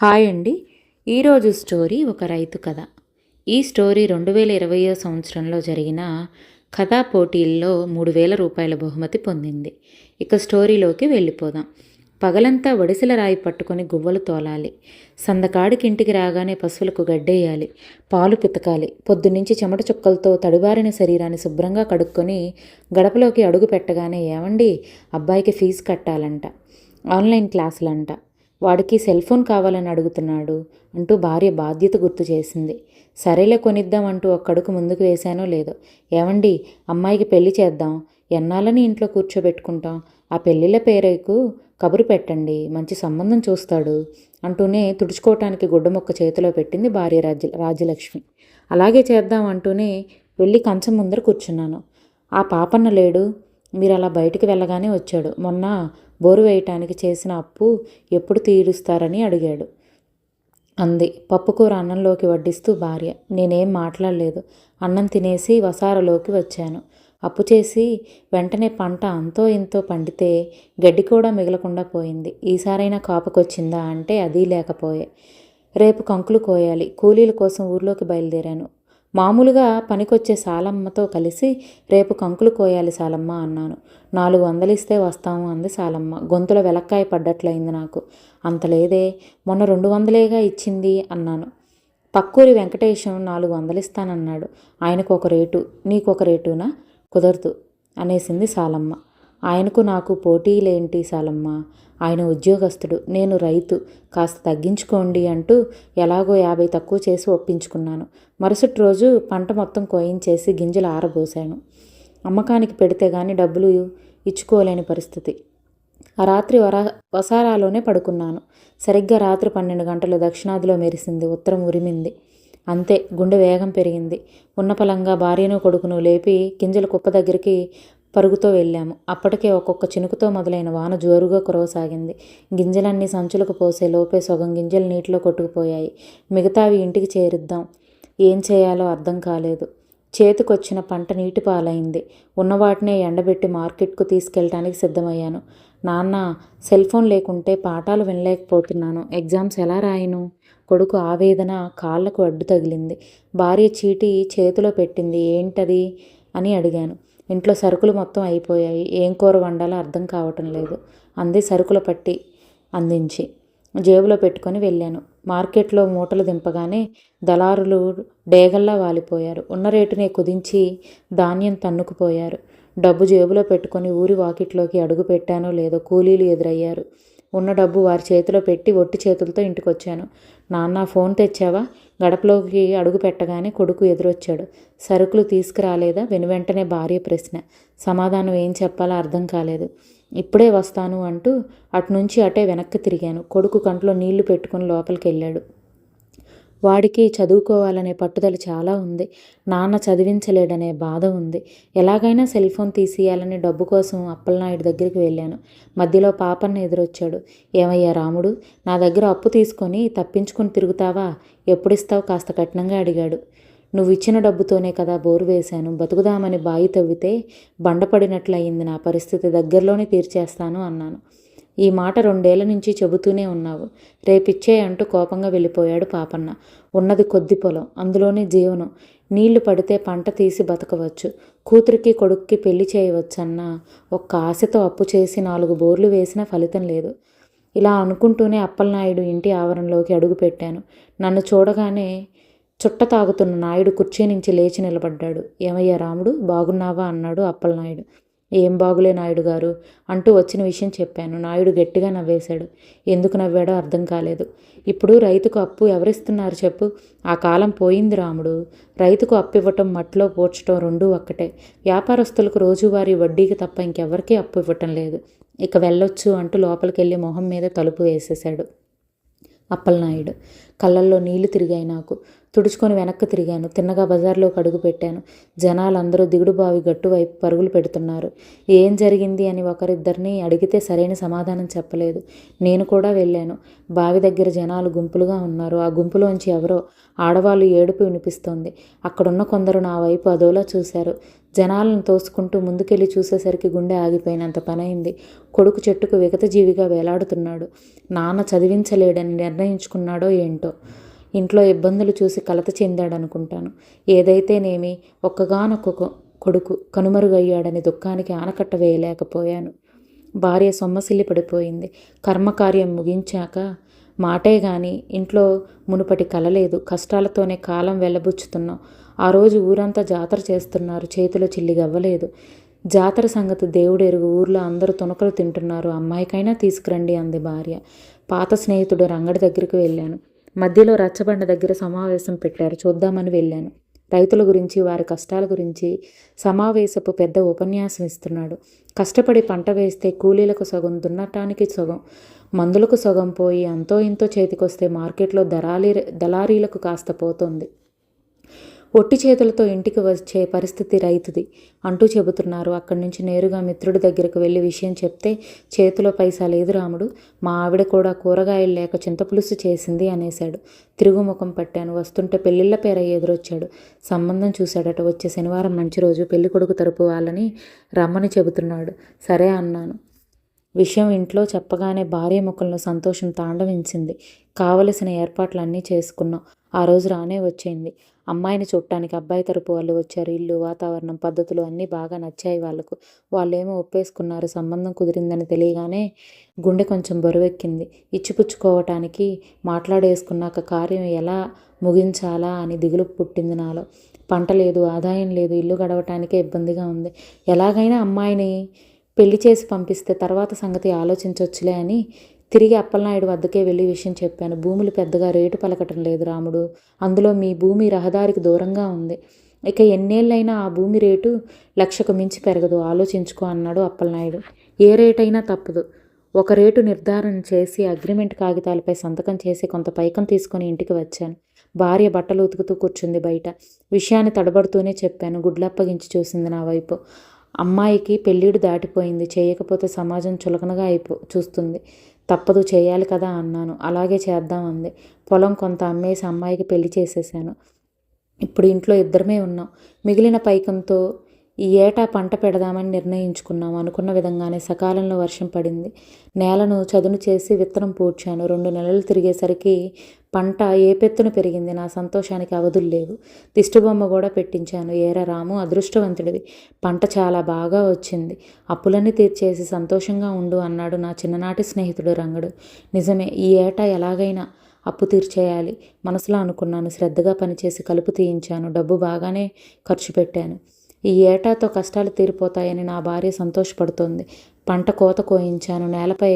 Hi అండి. ఈరోజు story ఒక రైతు కథ. ఈ స్టోరీ 2020 సంవత్సరంలో జరిగిన కథా పోటీల్లో రూ. 3000 బహుమతి పొందింది. ఇక స్టోరీలోకి వెళ్ళిపోదాం. పగలంతా వడిసెల రాయి పట్టుకొని గువ్వలు తోలాలి. సందకాడికి ఇంటికి రాగానే పశువులకు గడ్డేయాలి, పాలు పితకాలి. పొద్దున్నుంచి చెమట చుక్కలతో తడిబారిన శరీరాన్ని శుభ్రంగా కడుక్కొని గడపలోకి అడుగు పెట్టగానే ఏవండి, అబ్బాయికి ఫీజు కట్టాలంట, ఆన్లైన్ క్లాసులంట, వాడికి సెల్ ఫోన్ కావాలని అడుగుతున్నాడు అంటూ భార్య బాధ్యత గుర్తు చేసింది. సరేలే కొనిద్దామంటూ ఒక్కడుగు ముందుకు వేశానో లేదో, ఏవండి, అమ్మాయికి పెళ్లి చేద్దాం, ఎన్నాళ్ళని ఇంట్లో కూర్చోబెట్టుకుంటాం, ఆ పెళ్ళిళ్ళ పేరుకు కబురు పెట్టండి, మంచి సంబంధం చూస్తాడు అంటూనే తుడుచుకోవటానికి గుడ్డమొక్క చేతిలో పెట్టింది భార్య రాజ్యలక్ష్మి. అలాగే చేద్దాం అంటూనే వెళ్ళి కంచం ముందర కూర్చున్నాను. ఆ పాపన్న లేడు, మీరు అలా బయటికి వెళ్ళగానే వచ్చాడు. మొన్న బోరు వేయటానికి చేసిన అప్పు ఎప్పుడు తీరుస్తారని అడిగాడు అంది పప్పుకూర అన్నంలోకి వడ్డిస్తూ భార్య. నేనేం మాట్లాడలేదు. అన్నం తినేసి వసారలోకి వచ్చాను. అప్పు చేసి వెంటనే పంట అంతో ఇంతో పండితే గడ్డి కూడా మిగలకుండా పోయింది. ఈసారైనా కాపుకొచ్చిందా అంటే అదీ లేకపోయే. రేపు కంకులు కోయాలి. కూలీల కోసం ఊర్లోకి బయలుదేరాను. మామూలుగా పనికొచ్చే సాలమ్మతో కలిసి రేపు కంకులు కోయాలి సాలమ్మ అన్నాను. 400 ఇస్తే వస్తాము అంది సాలమ్మ. గొంతులో వెలక్కాయ పడ్డట్లయింది నాకు. అంత లేదే, మొన్న 200గా ఇచ్చింది అన్నాను. పక్కూరి వెంకటేశం 400 ఇస్తానన్నాడు. ఆయనకు ఒక రేటు, నీకొక రేటునా? కుదరదు అనేసింది సాలమ్మ. ఆయనకు నాకు పోటీలేంటి సాలమ్మ, ఆయన ఉద్యోగస్తుడు, నేను రైతు, కాస్త తగ్గించుకోండి అంటూ ఎలాగో 50 తక్కువ చేసి ఒప్పించుకున్నాను. మరుసటి రోజు పంట మొత్తం కోయించేసి గింజలు ఆరబోసాను. అమ్మకానికి పెడితే గాని డబ్బులు ఇచ్చుకోలేని పరిస్థితి. ఆ రాత్రి వసారాలోనే పడుకున్నాను. సరిగ్గా రాత్రి 12 గంటలు దక్షిణాదిలో మెరిసింది, ఉత్తరం ఉరిమింది. అంతే, గుండె వేగం పెరిగింది. ఉన్నపలంగా భార్యను కొడుకును లేపి గింజల కుప్ప దగ్గరికి పరుగుతో వెళ్ళాము. అప్పటికే ఒక్కొక్క చినుకుతో మొదలైన వాన జోరుగా కురవసాగింది. గింజలన్నీ సంచులకు పోసే లోపే సగం గింజలు నీటిలో కొట్టుకుపోయాయి. మిగతావి ఇంటికి చేరిద్దాం. ఏం చేయాలో అర్థం కాలేదు. చేతికొచ్చిన పంట నీటి పాలైంది. ఉన్నవాటినే ఎండబెట్టి మార్కెట్కు తీసుకెళ్ళటానికి సిద్ధమయ్యాను. నాన్న, సెల్ ఫోన్ లేకుంటే పాఠాలు వినలేకపోతున్నాను, ఎగ్జామ్స్ ఎలా రాయను? కొడుకు ఆవేదన కాళ్లకు అడ్డు తగిలింది. భార్య చీటీ చేతిలో పెట్టింది. ఏంటది అని అడిగాను. ఇంట్లో సరుకులు మొత్తం అయిపోయాయి, ఏం కూర వండాలో అర్థం కావటం లేదు అంది సరుకుల పట్టి అందించి. జేబులో పెట్టుకొని వెళ్ళాను. మార్కెట్లో మూటలు దింపగానే దళారులు డేగల్లా వాలిపోయారు. ఉన్న రేటునే కుదించి ధాన్యం తన్నుకుపోయారు. డబ్బు జేబులో పెట్టుకొని ఊరి వాకిట్లోకి అడుగు పెట్టానో లేదో కూలీలు ఎదురయ్యారు. ఉన్న డబ్బు వారి చేతిలో పెట్టి ఒట్టి చేతులతో ఇంటికొచ్చాను. నాన్న, ఫోన్ తెచ్చావా? గడపలోకి అడుగు పెట్టగానే కొడుకు ఎదురొచ్చాడు. సరుకులు తీసుకురాలేదా? వెనువెంటనే భార్య ప్రశ్న. సమాధానం ఏం చెప్పాలో అర్థం కాలేదు. ఇప్పుడే వస్తాను అంటూ అటునుంచి అటే వెనక్కి తిరిగాను. కొడుకు కంట్లో నీళ్లు పెట్టుకుని లోపలికి వెళ్ళాడు. వాడికి చదువుకోవాలనే పట్టుదల చాలా ఉంది. నాన్న చదివించలేడనే బాధ ఉంది. ఎలాగైనా సెల్ ఫోన్ తీసియాలని డబ్బు కోసం అప్పలనాయుడు దగ్గరికి వెళ్ళాను. మధ్యలో పాపన్న ఎదురొచ్చాడు. ఏమయ్యా రాముడు, నా దగ్గర అప్పు తీసుకొని తప్పించుకొని తిరుగుతావా? ఎప్పుడిస్తావు? కాస్త కఠినంగా అడిగాడు. నువ్వు ఇచ్చిన డబ్బుతోనే కదా బోరు వేశాను. బతుకుదామని బాయి తవ్వితే బండపడినట్లయింది నా పరిస్థితి. దగ్గరలోనే తీర్చేస్తాను అన్నాను. ఈ మాట 2 ఏళ్ల నుంచి చెబుతూనే ఉన్నావు. రేపిచ్చే అంటూ కోపంగా వెళ్ళిపోయాడు పాపన్న. ఉన్నది కొద్ది పొలం, అందులోనే జీవనం. నీళ్లు పడితే పంట తీసి బతకవచ్చు. కూతురికి కొడుక్కి పెళ్లి చేయవచ్చన్న ఒక్క ఆశతో అప్పు చేసి 4 బోర్లు వేసినా ఫలితం లేదు. ఇలా అనుకుంటూనే అప్పలనాయుడు ఇంటి ఆవరణలోకి అడుగుపెట్టాను. నన్ను చూడగానే చుట్ట తాగుతున్న నాయుడు కుర్చీ నుంచి లేచి నిలబడ్డాడు. ఏమయ్యా రాముడు, బాగున్నావా అన్నాడు అప్పలనాయుడు. ఏం బాగులే నాయుడు గారు అంటూ వచ్చిన విషయం చెప్పాను. నాయుడు గట్టిగా నవ్వేశాడు. ఎందుకు నవ్వాడో అర్థం కాలేదు. ఇప్పుడు రైతుకు అప్పు ఎవరిస్తున్నారు చెప్పు? ఆ కాలం పోయింది రాముడు. రైతుకు అప్పు ఇవ్వటం, మట్టిలో పోడ్చటం రెండూ ఒక్కటే. వ్యాపారస్తులకు రోజువారీ వడ్డీకి తప్ప ఇంకెవరికీ అప్పు ఇవ్వటం లేదు. ఇక వెళ్ళొచ్చు అంటూ లోపలికెళ్ళి మొహం మీద తలుపు వేసేశాడు అప్పలనాయుడు. కళ్ళల్లో నీళ్లు తిరిగాయి నాకు. తుడుచుకొని వెనక్కి తిరిగాను. తిన్నగా బజార్లోకి అడుగు పెట్టాను. జనాలందరూ దిగుడుబావి గట్టు వైపు పరుగులు పెడుతున్నారు. ఏం జరిగింది అని ఒకరిద్దరిని అడిగితే సరైన సమాధానం చెప్పలేదు. నేను కూడా వెళ్ళాను. బావి దగ్గర జనాలు గుంపులుగా ఉన్నారు. ఆ గుంపులోంచి ఎవరో ఆడవాళ్ళు ఏడుపు వినిపిస్తోంది. అక్కడున్న కొందరు నా వైపు అదోలా చూశారు. జనాలను తోసుకుంటూ ముందుకెళ్ళి చూసేసరికి గుండె ఆగిపోయినంత పనైంది. కొడుకు చెట్టుకు విగతజీవిగా వేలాడుతున్నాడు. నాన్న చదివించలేడని నిర్ణయించుకున్నాడో ఏంటో. ఇంట్లో ఇబ్బందులు చూసి కలత చెందాడనుకుంటాను. ఏదైతేనేమి ఒక్కగానొక్క కొడుకు కనుమరుగయ్యాడని దుఃఖానికి ఆనకట్ట వేయలేకపోయాను. భార్య సొమ్మసిల్లి పడిపోయింది. కర్మకార్యం ముగించాక మాటే గాని ఇంట్లో మునుపటి కలలేదు. కష్టాలతోనే కాలం వెళ్ళబుచ్చుతున్నాం. ఆ రోజు ఊరంతా జాతర చేస్తున్నారు. చేతిలో చిల్లిగవ్వలేదు. జాతర సంగతి దేవుడెరుగు. ఊర్లో అందరూ తునకలు తింటున్నారు. అమ్మాయికైనా తీసుకురండి అంది భార్య. పాత స్నేహితుడు రంగడి దగ్గరికి వెళ్ళాను. మధ్యలో రచ్చబండ దగ్గర సమావేశం పెట్టారు. చూద్దామని వెళ్ళాను. రైతుల గురించి, వారి కష్టాల గురించి సమావేశపు పెద్ద ఉపన్యాసం ఇస్తున్నాడు. కష్టపడి పంట వేస్తే కూలీలకు సగం, దున్నటానికి సగం, మందులకు సగం పోయి అంతో ఇంతో చేతికొస్తే మార్కెట్లో దళారీలకు కాస్త పోతుంది. ఒట్టి చేతులతో ఇంటికి వచ్చే పరిస్థితి రైతుది అంటూ చెబుతున్నారు. అక్కడి నుంచి నేరుగా మిత్రుడి దగ్గరకు వెళ్ళి విషయం చెప్తే, చేతిలో పైసా లేదు రాముడు, మా ఆవిడ కూడా కూరగాయలు లేక చింతపులుసు చేసింది అనేశాడు. తిరుగుముఖం పట్టాను. వస్తుంటే పెళ్ళిళ్ళ పేరయ్య ఎదురొచ్చాడు. సంబంధం చూశాడట. వచ్చే శనివారం మంచి రోజు, పెళ్లి కొడుకు తరపు వాళ్ళని రమ్మని చెబుతున్నాడు. సరే అన్నాను. విషయం ఇంట్లో చెప్పగానే భార్య ముఖంలో సంతోషం తాండవించింది. కావలసిన ఏర్పాట్లన్నీ చేసుకున్నాం. ఆ రోజు రానే వచ్చింది. అమ్మాయిని చూడటానికి అబ్బాయి తరపు వాళ్ళు వచ్చారు. ఇల్లు, వాతావరణం, పద్ధతులు అన్నీ బాగా నచ్చాయి వాళ్లకు. వాళ్ళేమో ఒప్పేసుకున్నారు. సంబంధం కుదిరిందని తెలియగానే గుండె కొంచెం బరువెక్కింది. ఇచ్చిపుచ్చుకోవటానికి మాట్లాడేసుకున్నాక కార్యం ఎలా ముగించాలా అని దిగులు పుట్టింది నాలో. పంట లేదు, ఆదాయం లేదు, ఇల్లు గడవటానికే ఇబ్బందిగా ఉంది. ఎలాగైనా అమ్మాయిని పెళ్లి చేసి పంపిస్తే తర్వాత సంగతి ఆలోచించవచ్చులే అని తిరిగి అప్పలనాయుడు వద్దకే వెళ్ళి విషయం చెప్పాను. భూములు పెద్దగా రేటు పలకటం లేదు రాముడు. అందులో మీ భూమి రహదారికి దూరంగా ఉంది. ఇక ఎన్నేళ్ళైనా ఆ భూమి రేటు 1,00,000కు మించి పెరగదు. ఆలోచించుకో అన్నాడు అప్పలనాయుడు. ఏ రేటైనా తప్పదు. ఒక రేటు నిర్ధారణ చేసి అగ్రిమెంట్ కాగితాలపై సంతకం చేసి కొంత పైకం తీసుకొని ఇంటికి వచ్చాను. భార్య బట్టలు ఉతుకుతూ కూర్చుంది బయట. విషయాన్ని తడబడుతూనే చెప్పాను. గుడ్లప్పగించి చూసింది నా వైపు. అమ్మాయికి పెళ్ళిడు దాటిపోయింది. చేయకపోతే సమాజం చులకనగా చూస్తుంది. తప్పదు, చేయాలి కదా అన్నాను. అలాగే చేద్దాం అంది. పొలం కొంత అమ్మేసి అమ్మాయికి పెళ్లి చేసేసాను. ఇప్పుడు ఇంట్లో ఇద్దరమే ఉన్నాం. మిగిలిన పైకంతో ఈ ఏటా పంట పెడదామని నిర్ణయించుకున్నాం. అనుకున్న విధంగానే సకాలంలో వర్షం పడింది. నేలను చదును చేసి విత్తనం పూడ్చాను. 2 నెలలు తిరిగేసరికి పంట ఏ పెత్తున పెరిగింది. నా సంతోషానికి అవధులు లేవు. దిష్టిబొమ్మ కూడా పెట్టించాను. ఏరా రాము, అదృష్టవంతుడివి, పంట చాలా బాగా వచ్చింది. అప్పులన్నీ తీర్చేసి సంతోషంగా ఉండు అన్నాడు నా చిన్ననాటి స్నేహితుడు రంగడు. నిజమే, ఈ ఏటా ఎలాగైనా అప్పు తీర్చేయాలి మనసులో అనుకున్నాను. శ్రద్ధగా పనిచేసి కలుపు తీయించాను. డబ్బు బాగానే ఖర్చు పెట్టాను. ఈ ఏటాతో కష్టాలు తీరిపోతాయని నా భార్య సంతోషపడుతోంది. పంట కోత కోయించాను. నేలపై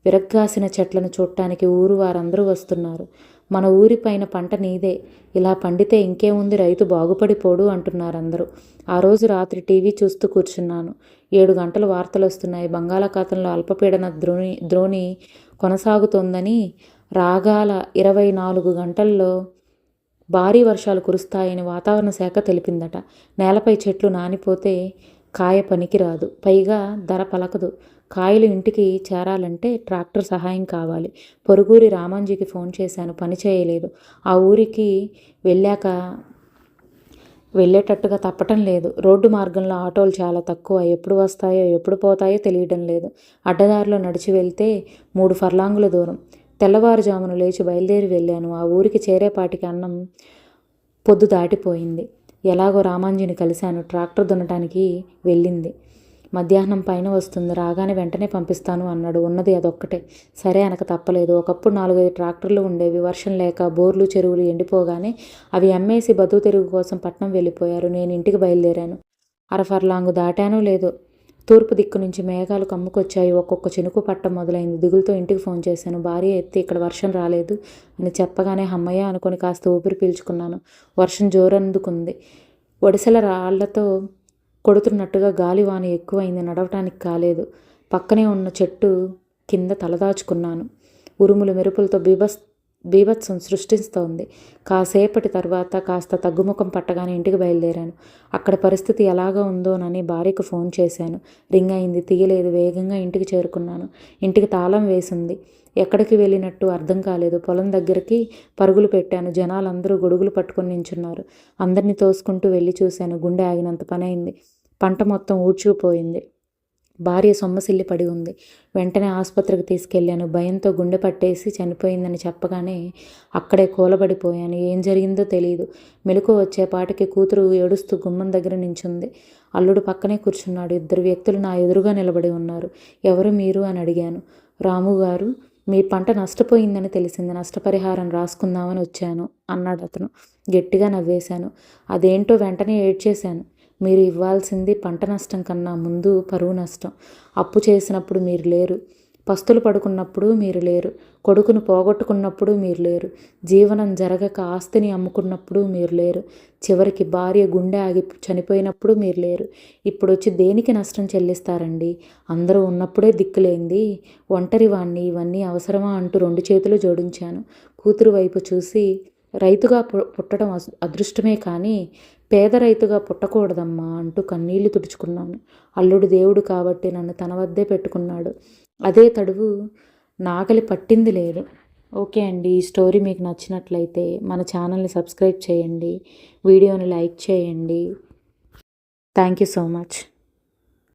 విరగ్గాసిన చెట్లను చూడటానికి ఊరు వారందరూ వస్తున్నారు. మన ఊరిపైన పంట నీదే, ఇలా పండితే ఇంకేముంది, రైతు బాగుపడిపోడు అంటున్నారు అందరూ. ఆ రోజు రాత్రి టీవీ చూస్తూ కూర్చున్నాను. 7 గంటలు వార్తలు వస్తున్నాయి. బంగాళాఖాతంలో అల్పపీడన ద్రోణి కొనసాగుతోందని, రాగాల 24 గంటల్లో భారీ వర్షాలు కురుస్తాయని వాతావరణ శాఖ తెలిపిందట. నేలపై చెట్లు నానిపోతే కాయ పనికిరాదు, పైగా ధర పలకదు. కాయలు ఇంటికి చేరాలంటే ట్రాక్టర్ సహాయం కావాలి. పొరుగురి రామాంజీకి ఫోన్ చేశాను, పని చేయలేదు. ఆ ఊరికి వెళ్ళేటట్టుగా తప్పటం లేదు. రోడ్డు మార్గంలో ఆటోలు చాలా తక్కువ. ఎప్పుడు వస్తాయో ఎప్పుడు పోతాయో తెలియడం లేదు. అడ్డదారిలో నడిచి వెళ్తే 3 ఫర్లాంగుల దూరం. తెల్లవారుజామున లేచి బయలుదేరి వెళ్ళాను. ఆ ఊరికి చేరేపాటికి అన్నం పొద్దు దాటిపోయింది. ఎలాగో రామాంజీని కలిశాను. ట్రాక్టర్ దున్నటానికి వెళ్ళింది. మధ్యాహ్నం పైన వస్తుంది. రాగానే వెంటనే పంపిస్తాను అన్నాడు. ఉన్నది అదొక్కటే. సరే అనక తప్పలేదు. ఒకప్పుడు 4-5 ట్రాక్టర్లు ఉండేవి. వర్షం లేక బోర్లు చెరువులు ఎండిపోగానే అవి అమ్మేసి బతుకు తెరుగు కోసం పట్నం వెళ్ళిపోయారు. నేను ఇంటికి బయలుదేరాను. 1/2 ఫర్లాంగు దాటానో లేదో తూర్పు దిక్కు నుంచి మేఘాలు కమ్ముకొచ్చాయి. ఒక్కొక్క చినుకు పట్ట మొదలైంది. దిగులుతో ఇంటికి ఫోన్ చేశాను. భార్య ఎత్తి ఇక్కడ వర్షం రాలేదు అని చెప్పగానే హమ్మయ్య అనుకొని కాస్త ఊపిరి పీల్చుకున్నాను. వర్షం జోరందుకుంది. ఒడిసెల రాళ్లతో కొడుతున్నట్టుగా గాలివాన ఎక్కువైంది. నడవటానికి కాలేదు. పక్కనే ఉన్న చెట్టు కింద తలదాచుకున్నాను. ఉరుములు మెరుపులతో బీభత్సం సృష్టిస్తోంది. కాసేపటి తర్వాత కాస్త తగ్గుముఖం పట్టగానే ఇంటికి బయలుదేరాను. అక్కడ పరిస్థితి ఎలాగా ఉందోనని భార్యకు ఫోన్ చేశాను. రింగ్ అయింది, తీయలేదు. వేగంగా ఇంటికి చేరుకున్నాను. ఇంటికి తాళం వేసింది. ఎక్కడికి వెళ్ళినట్టు అర్థం కాలేదు. పొలం దగ్గరికి పరుగులు పెట్టాను. జనాలందరూ గొడుగులు పట్టుకొని నించున్నారు. అందరినీ తోసుకుంటూ వెళ్ళి చూశాను. గుండె ఆగినంత పనైంది. పంట మొత్తం ఊడ్చుకుపోయింది. భార్య సొమ్మసిల్లి పడి ఉంది. వెంటనే ఆసుపత్రికి తీసుకెళ్ళాను. భయంతో గుండె పట్టేసి చనిపోయిందని చెప్పగానే అక్కడే కూలబడిపోయాను. ఏం జరిగిందో తెలియదు. మెలకువ వచ్చేపాటికి కూతురు ఏడుస్తూ గుమ్మం దగ్గర నించుంది. అల్లుడు పక్కనే కూర్చున్నాడు. 2 వ్యక్తులు నా ఎదురుగా నిలబడి ఉన్నారు. ఎవరు మీరు అని అడిగాను. రాము గారు, మీ పంట నష్టపోయిందని తెలిసింది. నష్టపరిహారం రాసుకుందామని వచ్చాను అన్నాడు అతను. గట్టిగా నవ్వేశాను. అదేంటో వెంటనే ఏడ్చేశాను. మీరు ఇవ్వాల్సింది పంట నష్టం కన్నా ముందు పరువు నష్టం. అప్పు చేసినప్పుడు మీరు లేరు. పస్తులు పడుకున్నప్పుడు మీరు లేరు. కొడుకును పోగొట్టుకున్నప్పుడు మీరు లేరు. జీవనం జరగక ఆస్తిని అమ్ముకున్నప్పుడు మీరు లేరు. చివరికి భార్య గుండె ఆగి చనిపోయినప్పుడు మీరు లేరు. ఇప్పుడు వచ్చి దేనికి నష్టం చెల్లిస్తారండి? అందరూ ఉన్నప్పుడే దిక్కులేంది. ఒంటరి వాణ్ణి, ఇవన్నీ అవసరమా అంటూ 2 చేతులు జోడించాను. కూతురు వైపు చూసి, రైతుగా పుట్టడం అదృష్టమే కానీ పేద రైతుగా పుట్టకూడదమ్మా అంటూ కన్నీళ్లు తుడుచుకున్నాను. అల్లుడు దేవుడు కాబట్టి నన్ను తన వద్దే పెట్టుకున్నాడు. అదే తడువు నాగలి పట్టింది లేదు. ఓకే అండి, ఈ స్టోరీ మీకు నచ్చినట్లయితే మన ఛానల్ని సబ్స్క్రైబ్ చేయండి, వీడియోని లైక్ చేయండి. Thank you so much.